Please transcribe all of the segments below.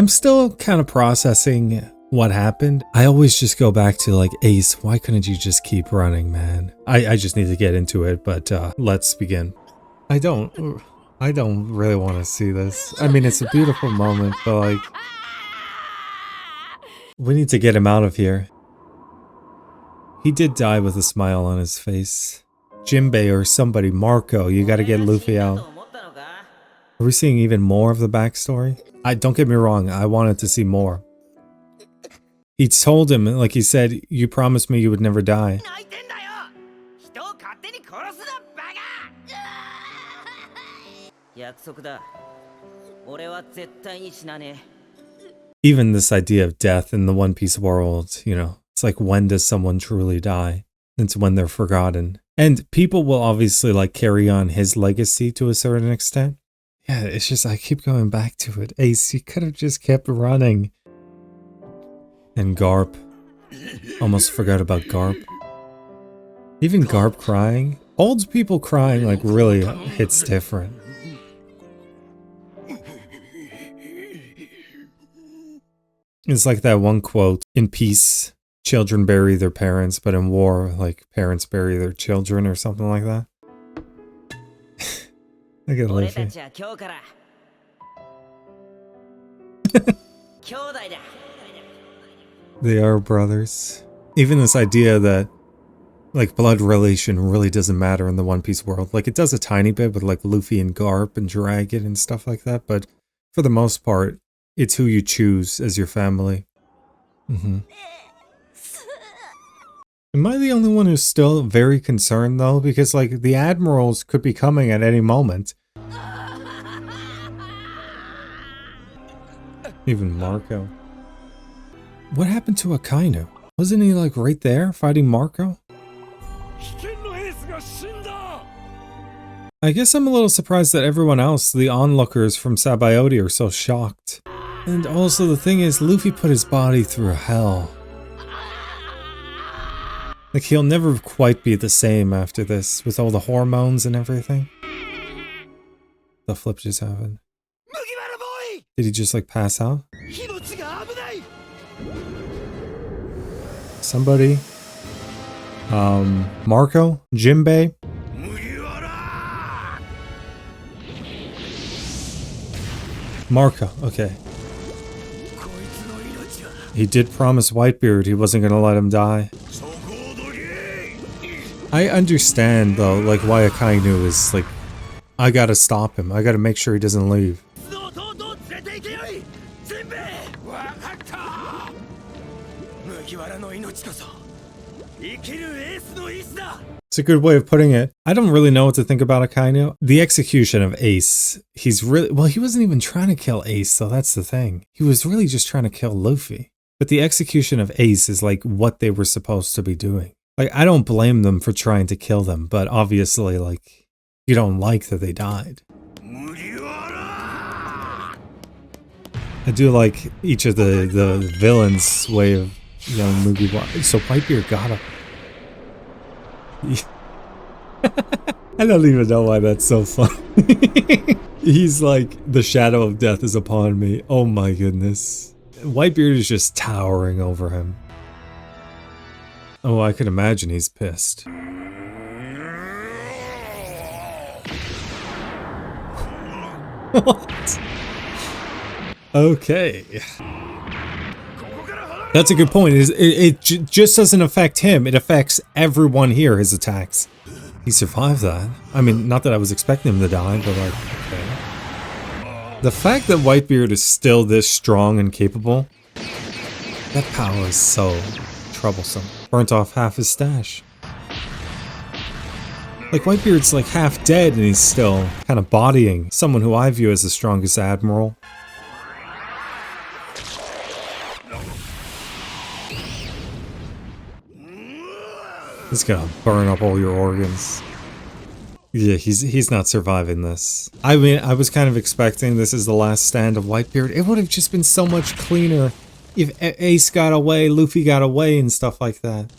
I'm still kind of processing what happened. I always just go back to like, Ace, why couldn't you just keep running, man? I just need to get into it, but let's begin. I don't really want to see this. I mean, it's a beautiful moment, but like, we need to get him out of here. He did die with a smile on his face. Jinbei or somebody, Marco, you gotta get Luffy out. Are we seeing even more of the backstory? Don't get me wrong, I wanted to see more. He told him, like he said, you promised me you would never die. Even this idea of death in the One Piece world, you know, it's like, when does someone truly die? It's when they're forgotten. And people will obviously like carry on his legacy to a certain extent. Yeah, it's just, I keep going back to it. Ace, you could have just kept running. And Garp. Almost forgot about Garp. Even Garp crying. Old people crying like really hits different. It's like that one quote, in peace, children bury their parents, but in war, like, parents bury their children or something like that. Look at Luffy. They are brothers. Even this idea that, like, blood relation really doesn't matter in the One Piece world. Like, it does a tiny bit with, like, Luffy and Garp and Dragon and stuff like that, but for the most part, it's who you choose as your family. Am I the only one who's still very concerned, though? Because, like, the admirals could be coming at any moment. Even Marco. What happened to Akainu? Wasn't he, like, right there fighting Marco? I guess I'm a little surprised that everyone else, the onlookers from Sabaody, are so shocked. And also the thing is, Luffy put his body through hell. Like, he'll never quite be the same after this, with all the hormones and everything. The flip just happened. Did he just, like, pass out? Somebody? Marco? Jinbei? Marco, okay. He did promise Whitebeard he wasn't gonna let him die. I understand, though, like, why Akainu is, like, I gotta stop him. I gotta make sure he doesn't leave. It's a good way of putting it. I don't really know what to think about Akainu. The execution of Ace, he's really, well, he wasn't even trying to kill Ace, so that's the thing. He was really just trying to kill Luffy. But the execution of Ace is like what they were supposed to be doing. Like, I don't blame them for trying to kill them, but obviously, like, you don't like that they died. I do like each of the villains' way of, you know, Mugiwara. So Whitebeard got him. I don't even know why that's so funny. He's like, the shadow of death is upon me. Oh my goodness. Whitebeard is just towering over him. Oh, I can imagine he's pissed. What? Okay. That's a good point. It just doesn't affect him. It affects everyone here, his attacks. He survived that. I mean, not that I was expecting him to die, but like, okay. The fact that Whitebeard is still this strong and capable, that power is so troublesome. Burnt off half his stash. Like, Whitebeard's like half dead and he's still kind of bodying someone who I view as the strongest admiral. He's gonna burn up all your organs. Yeah, he's not surviving this. I mean, I was kind of expecting this is the last stand of Whitebeard. It would have just been so much cleaner if Ace got away, Luffy got away, and stuff like that.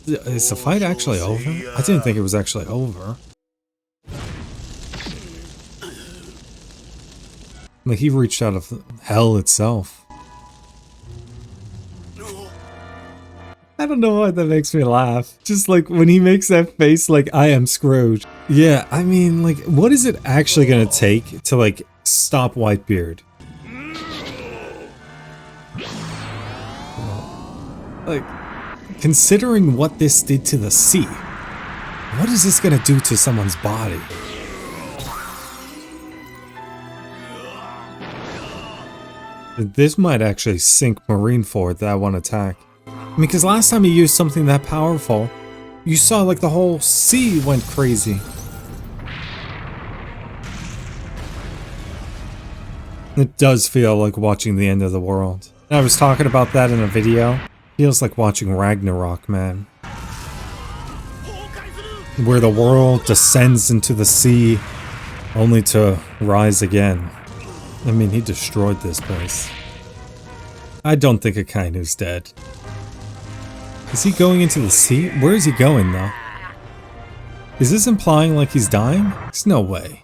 Is the fight actually over? I didn't think it was actually over. Like, he reached out of hell itself. I don't know why that makes me laugh. Just like when he makes that face like I am screwed. Yeah, I mean, like, what is it actually gonna take to like stop Whitebeard? Like, considering what this did to the sea, what is this gonna do to someone's body? This might actually sink Marineford, that one attack. I mean, because last time he used something that powerful, you saw like the whole sea went crazy. It does feel like watching the end of the world. I was talking about that in a video. Feels like watching Ragnarok, man. Where the world descends into the sea, only to rise again. I mean, he destroyed this place. I don't think Akainu's dead. Is he going into the sea? Where is he going, though? Is this implying like he's dying? There's no way.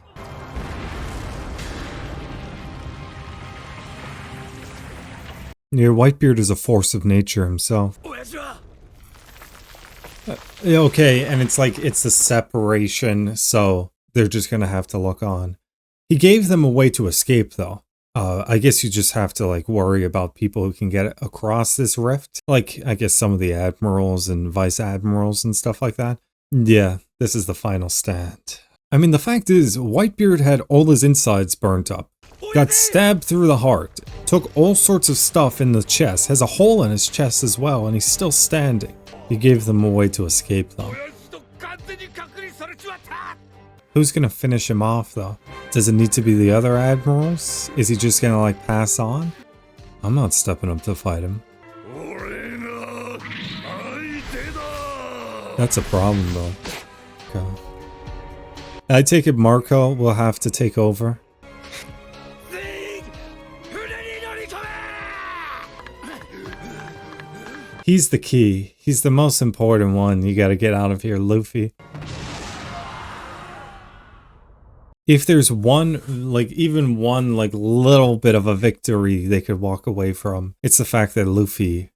Yeah, Whitebeard is a force of nature himself. Okay, and it's like, it's the separation, so they're just gonna have to look on. He gave them a way to escape, though. I guess you just have to, like, worry about people who can get across this rift. Like, I guess some of the admirals and vice admirals and stuff like that. Yeah, this is the final stand. I mean, the fact is, Whitebeard had all his insides burnt up. Got stabbed through the heart. Took all sorts of stuff in the chest. Has a hole in his chest as well, and he's still standing. He gave them a way to escape, though. Who's gonna finish him off, though? Does it need to be the other admirals? Is he just gonna, like, pass on? I'm not stepping up to fight him. That's a problem, though. Okay. I take it Marco will have to take over. He's the key. He's the most important one. You gotta get out of here, Luffy. If there's one, like, even one, like, little bit of a victory they could walk away from, it's the fact that Luffy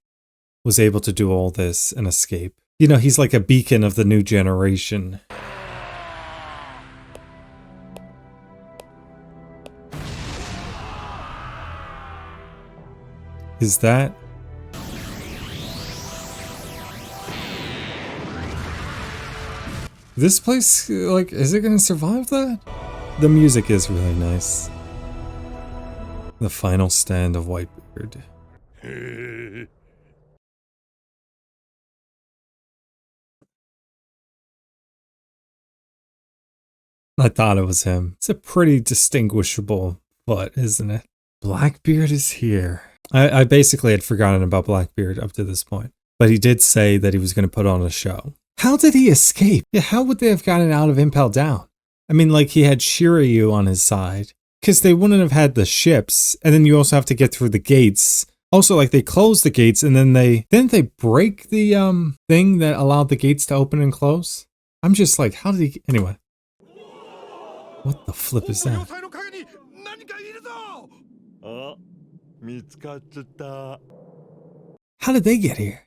was able to do all this and escape. You know, he's like a beacon of the new generation. Is that... This place, like, is it gonna survive that? The music is really nice. The final stand of Whitebeard. I thought it was him. It's a pretty distinguishable foot, isn't it? Blackbeard is here. I basically had forgotten about Blackbeard up to this point. But he did say that he was going to put on a show. How did he escape? Yeah, how would they have gotten out of Impel Down? I mean, like, he had Shiryu on his side. Because they wouldn't have had the ships. And then you also have to get through the gates. Also, like, they closed the gates and then didn't they break the thing that allowed the gates to open and close? I'm just like, how did he... Anyway. What the flip is that? How did they get here?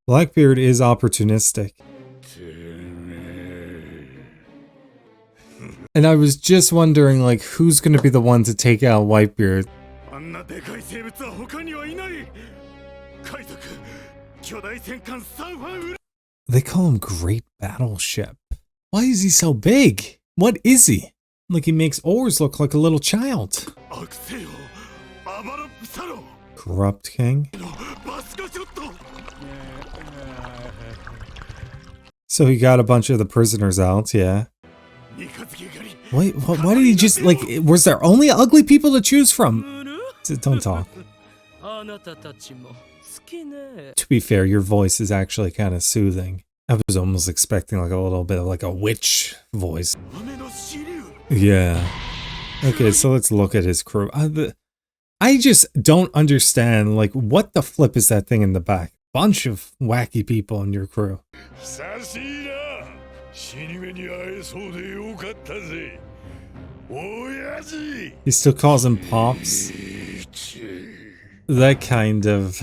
Blackbeard is opportunistic. And I was just wondering, like, who's gonna be the one to take out Whitebeard? They call him Great Battleship. Why is he so big? What is he? Like, he makes oars look like a little child. Corrupt King? So he got a bunch of the prisoners out, yeah. Wait, why did he just, like, was there only ugly people to choose from? Don't talk. To be fair, your voice is actually kind of soothing. I was almost expecting like a little bit of like a witch voice. Yeah. Okay, so let's look at his crew. I just don't understand, like, what the flip is that thing in the back? Bunch of wacky people in your crew. He still calls him Pops. That kind of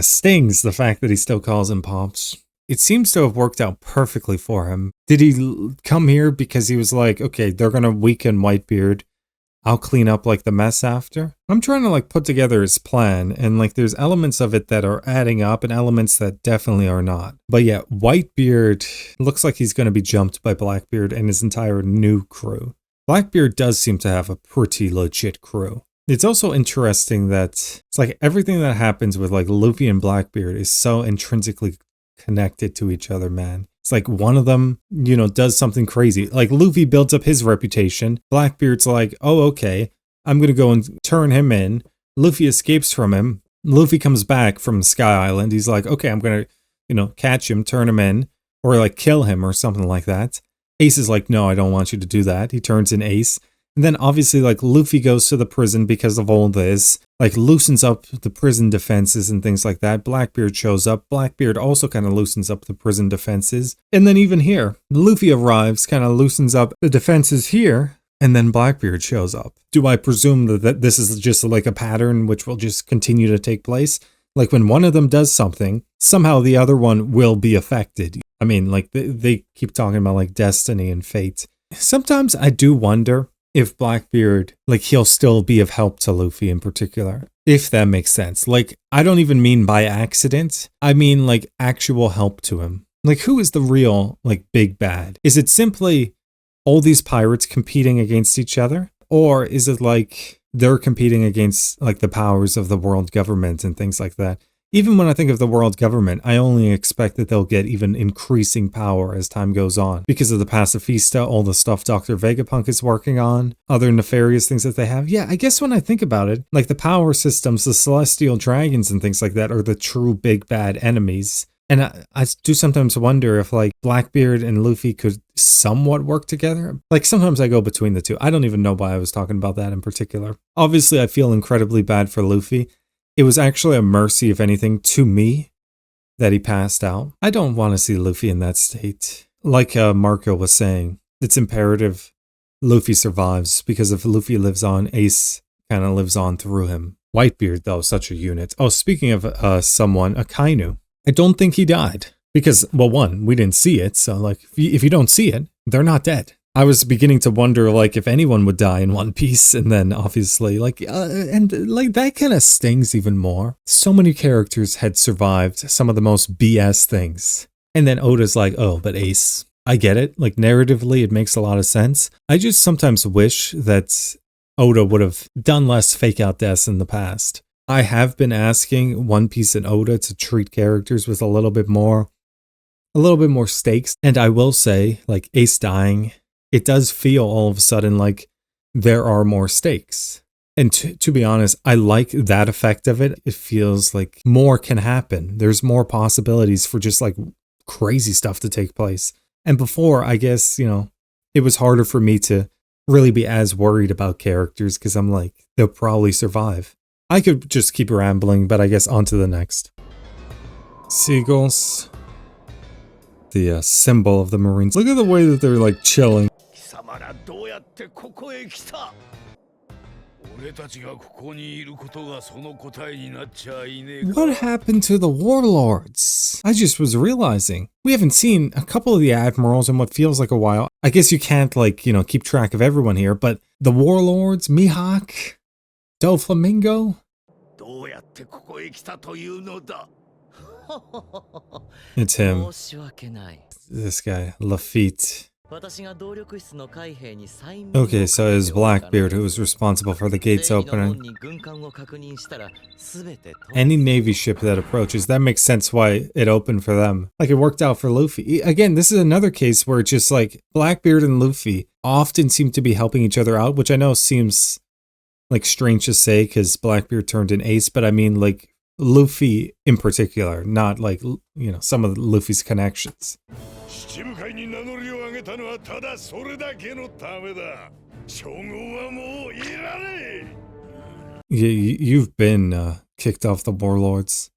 stings, the fact that he still calls him Pops. It seems to have worked out perfectly for him. Did he come here because he was like, okay, they're gonna weaken Whitebeard, I'll clean up like the mess after? I'm trying to like put together his plan, and like there's elements of it that are adding up and elements that definitely are not. But yeah, Whitebeard looks like he's gonna be jumped by Blackbeard and his entire new crew. Blackbeard does seem to have a pretty legit crew. It's also interesting that it's like everything that happens with like Luffy and Blackbeard is so intrinsically connected to each other, man. It's like one of them, does something crazy. Like Luffy builds up his reputation. Blackbeard's like, oh, okay, I'm going to go and turn him in. Luffy escapes from him. Luffy comes back from Sky Island. He's like, okay, I'm going to, catch him, turn him in, or like kill him or something like that. Ace is like, no, I don't want you to do that. He turns in Ace. And then obviously like Luffy goes to the prison because of all this, like loosens up the prison defenses and things like that. Blackbeard shows up. Blackbeard also kind of loosens up the prison defenses. And then even here, Luffy arrives, kind of loosens up the defenses here, and then Blackbeard shows up. Do I presume that this is just like a pattern which will just continue to take place? Like when one of them does something, somehow the other one will be affected. I mean, like they keep talking about like destiny and fate. Sometimes I do wonder if Blackbeard, like he'll still be of help to Luffy in particular, if that makes sense. Like, I don't even mean by accident. I mean like actual help to him. Like, who is the real, like, big bad? Is it simply all these pirates competing against each other? Or is it like they're competing against like the powers of the world government and things like that? Even when I think of the world government, I only expect that they'll get even increasing power as time goes on. Because of the pacifista, all the stuff Dr. Vegapunk is working on, other nefarious things that they have. Yeah, I guess when I think about it, like the power systems, the celestial dragons and things like that are the true big bad enemies. And I do sometimes wonder if like Blackbeard and Luffy could somewhat work together. Like sometimes I go between the two. I don't even know why I was talking about that in particular. Obviously, I feel incredibly bad for Luffy. It was actually a mercy, if anything, to me that he passed out. I don't want to see Luffy in that state. Like Marco was saying, it's imperative Luffy survives, because if Luffy lives on, Ace kind of lives on through him. Whitebeard, though, such a unit. Oh, speaking of someone, Akainu. I don't think he died. Because, well, one, we didn't see it, so like, if you don't see it, they're not dead. I was beginning to wonder, like, if anyone would die in One Piece, and then, obviously, like, and, like, that kind of stings even more. So many characters had survived some of the most BS things. And then Oda's like, oh, but Ace, I get it. Like, narratively, it makes a lot of sense. I just sometimes wish that Oda would have done less fake-out deaths in the past. I have been asking One Piece and Oda to treat characters with a little bit more stakes. And I will say, like, Ace dying, it does feel all of a sudden like there are more stakes. And to be honest, I like that effect of it. It feels like more can happen. There's more possibilities for just like crazy stuff to take place. And before, I guess, it was harder for me to really be as worried about characters because I'm like, they'll probably survive. I could just keep rambling, but I guess on to the next. Seagulls. The symbol of the Marines. Look at the way that they're like chilling. What happened to the warlords? I just was realizing. We haven't seen a couple of the admirals in what feels like a while. I guess you can't like, keep track of everyone here, but the warlords, Mihawk, Doflamingo. It's him. This guy, Lafitte. Okay, so it was Blackbeard who was responsible for the gates opening. Any Navy ship that approaches, that makes sense why it opened for them. Like, it worked out for Luffy. Again, this is another case where it's just like Blackbeard and Luffy often seem to be helping each other out, which I know seems like strange to say because Blackbeard turned in Ace, but I mean like Luffy in particular, not like, some of Luffy's connections. You've been kicked off the warlords.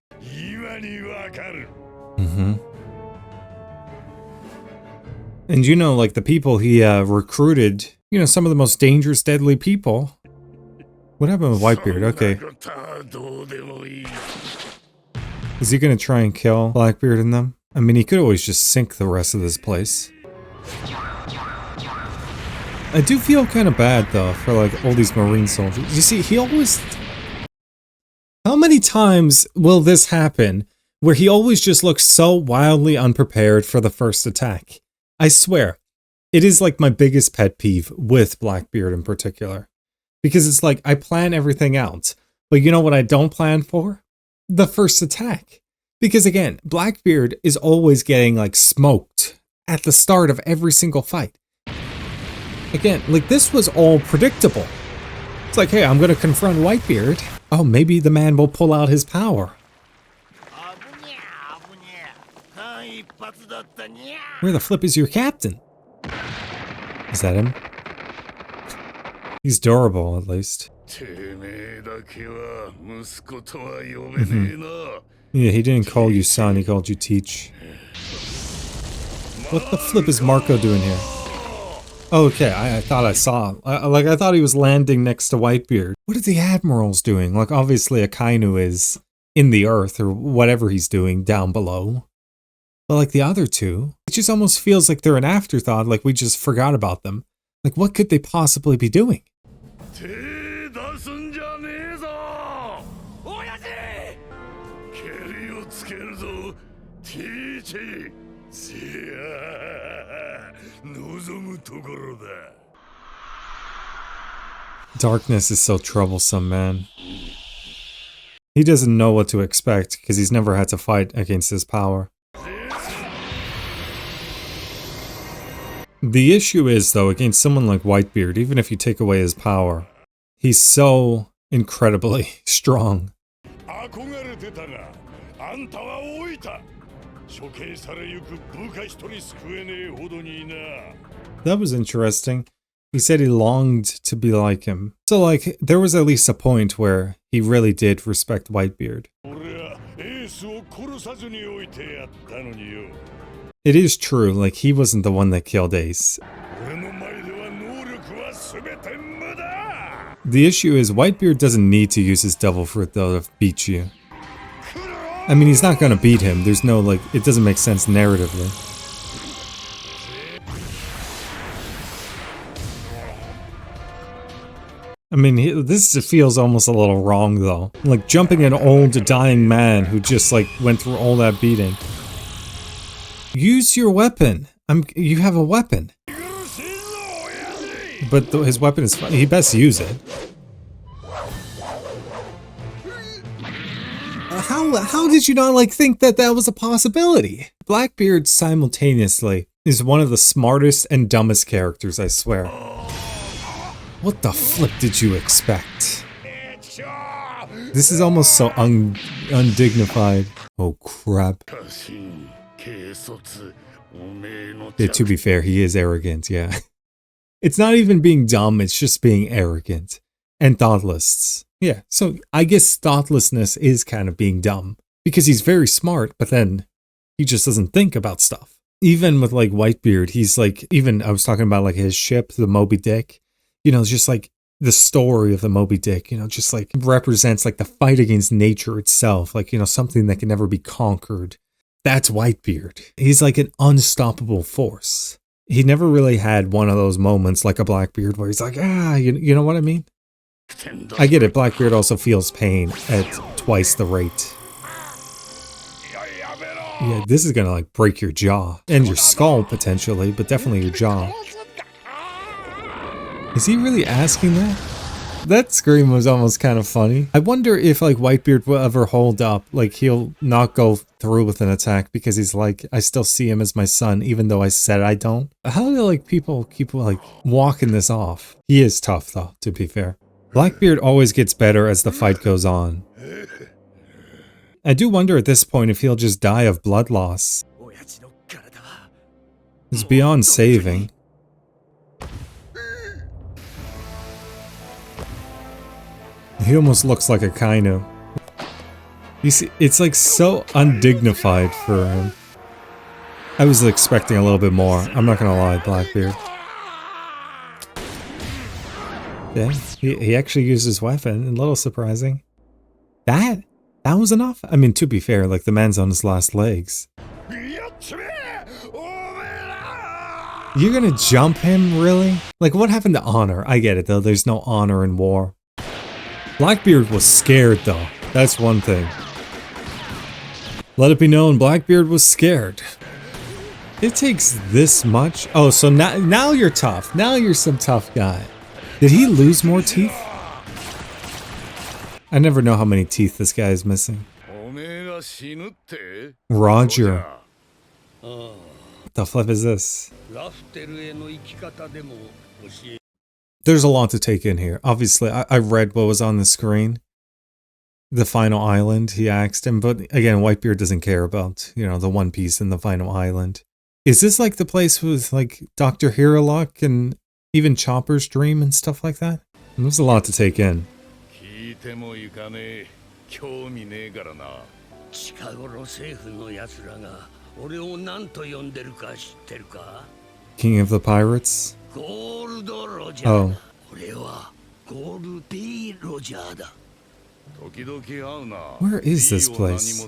And like the people he recruited You know, some of the most dangerous, deadly people. What happened with Whitebeard? Okay. Is he gonna try and kill Blackbeard and them? I mean, he could always just sink the rest of this place. I do feel kind of bad, though, for, like, all these Marine soldiers. You see, he always... How many times will this happen where he always just looks so wildly unprepared for the first attack? I swear, it is, like, my biggest pet peeve with Blackbeard in particular. Because it's like, I plan everything out. But you know what I don't plan for? The first attack. Because again, Blackbeard is always getting, like, smoked at the start of every single fight. Again, like, this was all predictable. It's like, hey, I'm gonna confront Whitebeard. Oh, maybe the man will pull out his power. Where the flip is your captain? Is that him? He's durable, at least. Yeah, he didn't call you son, he called you teach. What the flip is Marco doing here? Okay, I thought I saw him. I thought he was landing next to Whitebeard. What are the admirals doing? Like, obviously Akainu is in the earth, or whatever he's doing down below. But like the other two, it just almost feels like they're an afterthought, like we just forgot about them. Like, what could they possibly be doing? Darkness is so troublesome, man. He doesn't know what to expect because he's never had to fight against his power. The issue is, though, against someone like Whitebeard, even if you take away his power, he's so incredibly strong. That was interesting. He said he longed to be like him. So, like, there was at least a point where he really did respect Whitebeard. It is true, like, he wasn't the one that killed Ace. The issue is, Whitebeard doesn't need to use his devil fruit, though, to beat you. I mean, he's not gonna beat him. There's no, like, it doesn't make sense narratively. I mean, this feels almost a little wrong, though. Like, jumping an old, dying man who just, like, went through all that beating. Use your weapon. You have a weapon. But his weapon is fine. He best use it. How did you not, like, think that that was a possibility? Blackbeard simultaneously is one of the smartest and dumbest characters, I swear. What the flip did you expect? This is almost so undignified. Oh crap. Yeah, to be fair, he is arrogant, yeah. It's not even being dumb, it's just being arrogant. And thoughtless. Yeah, so I guess thoughtlessness is kind of being dumb. Because he's very smart, but then he just doesn't think about stuff. Even with, like, Whitebeard, he's like, even, I was talking about, like, his ship, the Moby Dick. You know, it's just like the story of the Moby Dick, you know, just like represents like the fight against nature itself, like, you know, something that can never be conquered. That's Whitebeard. He's like an unstoppable force. He never really had one of those moments like a Blackbeard where he's like, you know what I mean? I get it, Blackbeard also feels pain at twice the rate. Yeah, this is gonna like break your jaw and your skull potentially, but definitely your jaw. Is he really asking that? That scream was almost kind of funny. I wonder if like Whitebeard will ever hold up, like he'll not go through with an attack because he's like, I still see him as my son even though I said I don't. How do like people keep like walking this off? He is tough though, to be fair. Blackbeard always gets better as the fight goes on. I do wonder at this point if he'll just die of blood loss. It's beyond saving. He almost looks like Akainu. You see, it's like so undignified for him. I was expecting a little bit more. I'm not gonna lie, Blackbeard. Yeah, he actually used his weapon. A little surprising. That was enough? I mean, to be fair, like, the man's on his last legs. You're gonna jump him, really? Like, what happened to honor? I get it, though. There's no honor in war. Blackbeard was scared, though. That's one thing. Let it be known, Blackbeard was scared. It takes this much? Oh, so now you're tough. Now you're some tough guy. Did he lose more teeth? I never know how many teeth this guy is missing. Roger. What the flip is this? There's a lot to take in here. Obviously, I read what was on the screen. The final island, he asked him. But again, Whitebeard doesn't care about, you know, the One Piece and the final island. Is this like the place with, like, Dr. Hiralock and even Chopper's dream and stuff like that? And there's a lot to take in. King of the Pirates? Oh. Where is this place?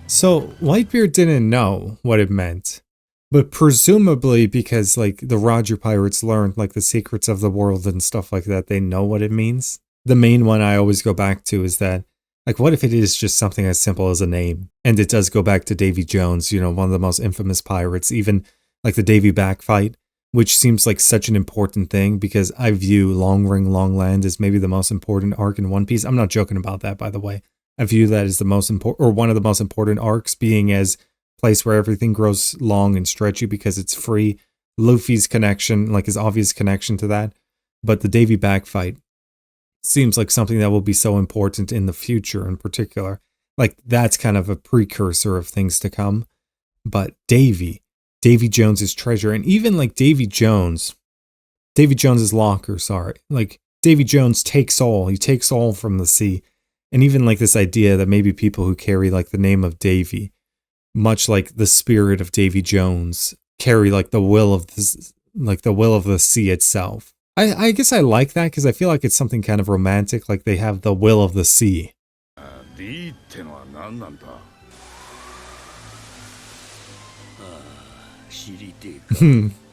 So, Whitebeard didn't know what it meant. But presumably because, like, the Roger Pirates learned, like, the secrets of the world and stuff like that, they know what it means. The main one I always go back to is that, like, what if it is just something as simple as a name? And it does go back to Davy Jones, you know, one of the most infamous pirates, even, like, the Davy Back fight, which seems like such an important thing because I view Long Ring, Long Land as maybe the most important arc in One Piece. I'm not joking about that, by the way. I view that as the most important, or one of the most important arcs, being as place where everything grows long and stretchy because it's free. Luffy's connection, like his obvious connection to that. But the Davy Back fight seems like something that will be so important in the future in particular. Like, that's kind of a precursor of things to come. But Davy Jones's treasure, and even like Davy Jones's locker, like Davy Jones takes all, he takes all from the sea. And even like this idea that maybe people who carry like the name of Davy, much like the spirit of Davy Jones, carry like the will of this, like the will of the sea itself. I guess I like that because I feel like it's something kind of romantic, like they have the will of the sea.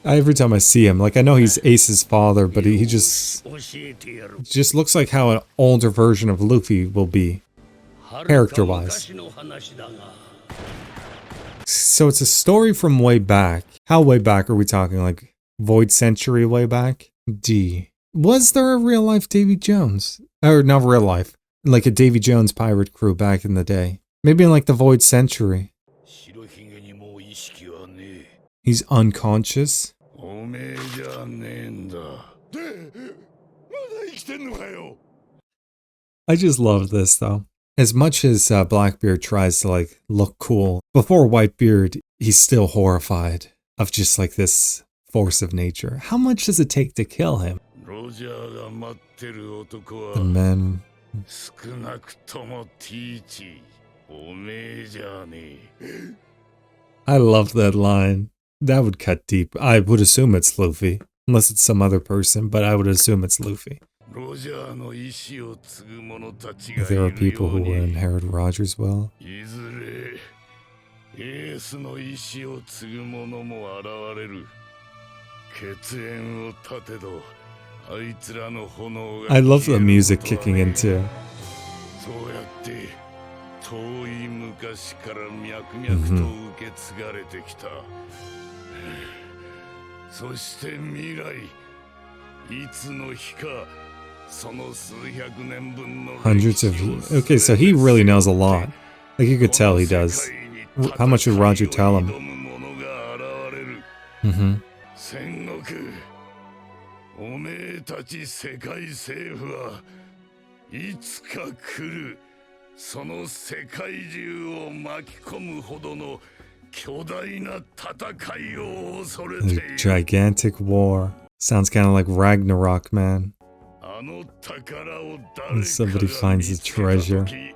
Every time I see him, like, I know he's Ace's father, but he just looks like how an older version of Luffy will be, character-wise. So it's a story from way back. How way back are we talking? Like, Void Century way back? Was there a real-life Davy Jones? Or not real life, like a Davy Jones pirate crew back in the day. Maybe in like the Void Century. He's unconscious. I just love this though. As much as Blackbeard tries to like look cool, before Whitebeard, he's still horrified of just like this force of nature. How much does it take to kill him? The men. I love that line. That would cut deep. I would assume it's Luffy. Unless it's some other person, but I would assume it's Luffy. There are people who will inherit Roger's will. I love the music kicking in too. Hundreds of years. Okay, so he really knows a lot. Like, you could tell he does. How much did Roger tell him? The gigantic war. Sounds kind of like Ragnarok, man. When somebody finds the treasure, the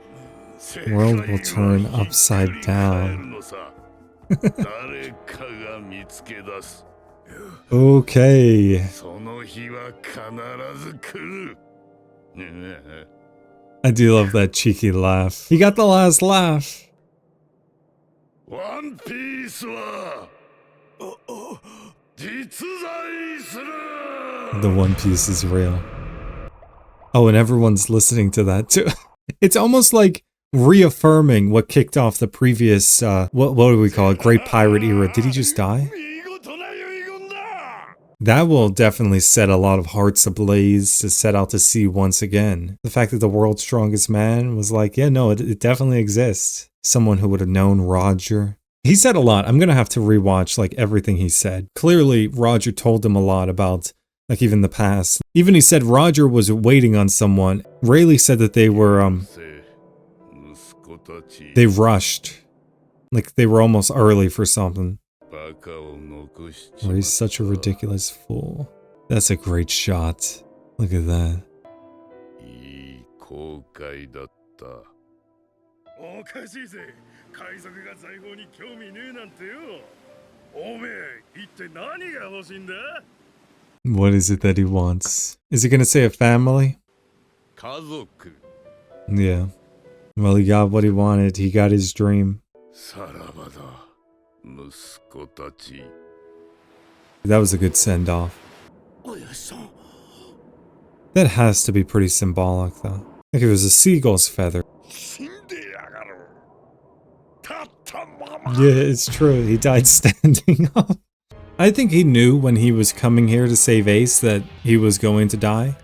world will turn upside down. Okay. I do love that cheeky laugh. He got the last laugh. Onepiece The One Piece is real. Oh, and everyone's listening to that too. It's almost like reaffirming what kicked off the previous, what do we call it? Great Pirate era. Did he just die? That will definitely set a lot of hearts ablaze to set out to sea once again. The fact that the world's strongest man was like, yeah, no, it definitely exists. Someone who would have known Roger. He said a lot. I'm going to have to rewatch like everything he said. Clearly, Roger told him a lot about like even the past. Even he said Roger was waiting on someone. Rayleigh said that they were, they rushed. Like they were almost early for something. Oh, he's such a ridiculous fool. That's a great shot. Look at that. What is it that he wants? Is he gonna say a family? Yeah. Well, he got what he wanted. He got his dream. That was a good send-off. That has to be pretty symbolic, though. Like it was a seagull's feather. Yeah, it's true. He died standing up. I think he knew when he was coming here to save Ace that he was going to die.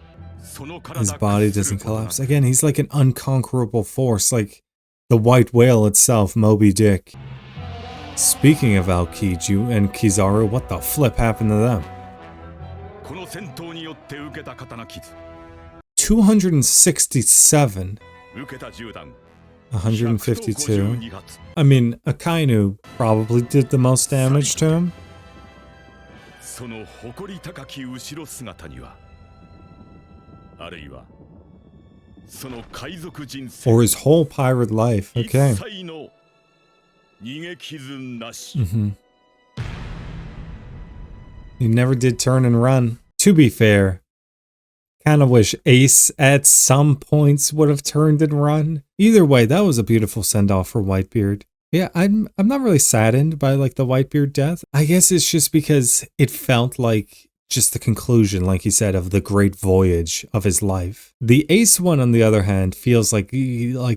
His body doesn't collapse. Again, he's like an unconquerable force, like the white whale itself, Moby Dick. Speaking of Aokiji and Kizaru, what the flip happened to them? 267. 152. I mean, Akainu probably did the most damage to him. Or his whole pirate life. Okay. He never did turn and run. To be fair, kind of wish Ace at some points would have turned and run. Either way, that was a beautiful send-off for Whitebeard. Yeah, I'm not really saddened by like the Whitebeard death. I guess it's just because it felt like just the conclusion, like he said, of the great voyage of his life. The Ace one, on the other hand, feels like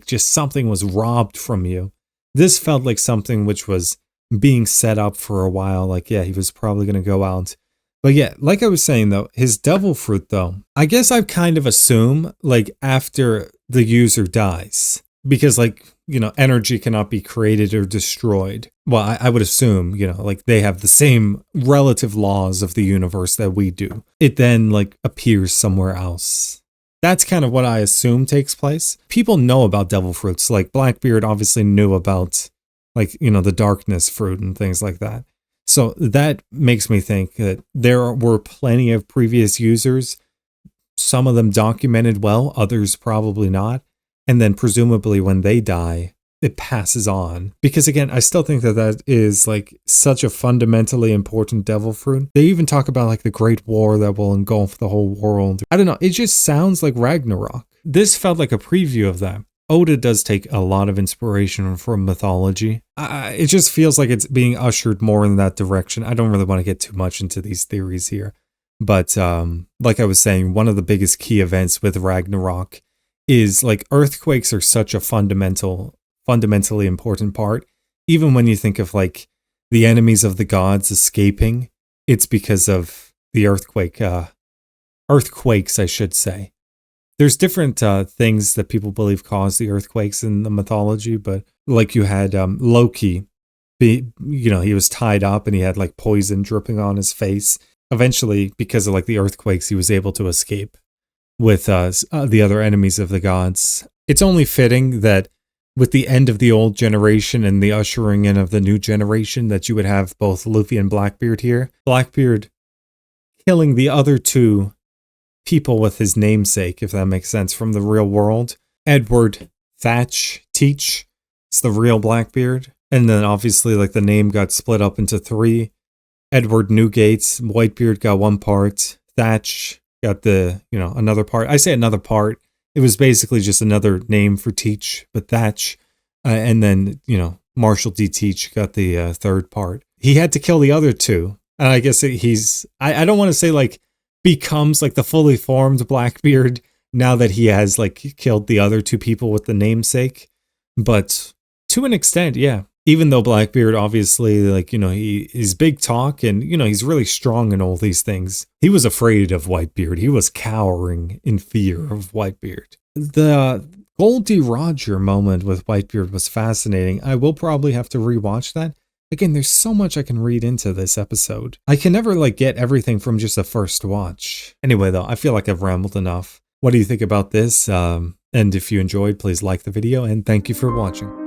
just something was robbed from you. This felt like something which was being set up for a while. Like, yeah, he was probably going to go out. But yeah, like I was saying though, his devil fruit though, I guess I kind of assume like after the user dies, because like, you know, energy cannot be created or destroyed. Well, I would assume, you know, like they have the same relative laws of the universe that we do. It then like appears somewhere else. That's kind of what I assume takes place. People know about devil fruits. Like Blackbeard obviously knew about like, you know, the darkness fruit and things like that. So that makes me think that there were plenty of previous users, some of them documented well, others probably not. And then presumably when they die, it passes on. Because again, I still think that that is like such a fundamentally important devil fruit. They even talk about like the great war that will engulf the whole world. I don't know. It just sounds like Ragnarok. This felt like a preview of that. Oda does take a lot of inspiration from mythology. It just feels like it's being ushered more in that direction. I don't really want to get too much into these theories here. But like I was saying, one of the biggest key events with Ragnarok is like earthquakes are such a fundamentally important part. Even when you think of like the enemies of the gods escaping, it's because of the earthquakes, I should say. There's different things that people believe cause the earthquakes in the mythology, but like you had Loki, you know, he was tied up and he had like poison dripping on his face. Eventually, because of like the earthquakes, he was able to escape with the other enemies of the gods. It's only fitting that with the end of the old generation and the ushering in of the new generation that you would have both Luffy and Blackbeard here. Blackbeard killing the other two people with his namesake, if that makes sense, from the real world. Edward Teach is the real Blackbeard. And then obviously like the name got split up into three. Edward Newgate's Whitebeard got one part. Thatch got the, another part. I say another part. It was basically just another name for Teach, but Thatch. And then, Marshall D. Teach got the third part. He had to kill the other two. And I guess I don't want to say like becomes like the fully formed Blackbeard now that he has like killed the other two people with the namesake. But to an extent, yeah. Even though Blackbeard obviously, like, he's big talk and, he's really strong in all these things. He was afraid of Whitebeard. He was cowering in fear of Whitebeard. The Goldie Roger moment with Whitebeard was fascinating. I will probably have to rewatch that. Again, there's so much I can read into this episode. I can never like get everything from just a first watch. Anyway, though, I feel like I've rambled enough. What do you think about this? And if you enjoyed, please like the video and thank you for watching.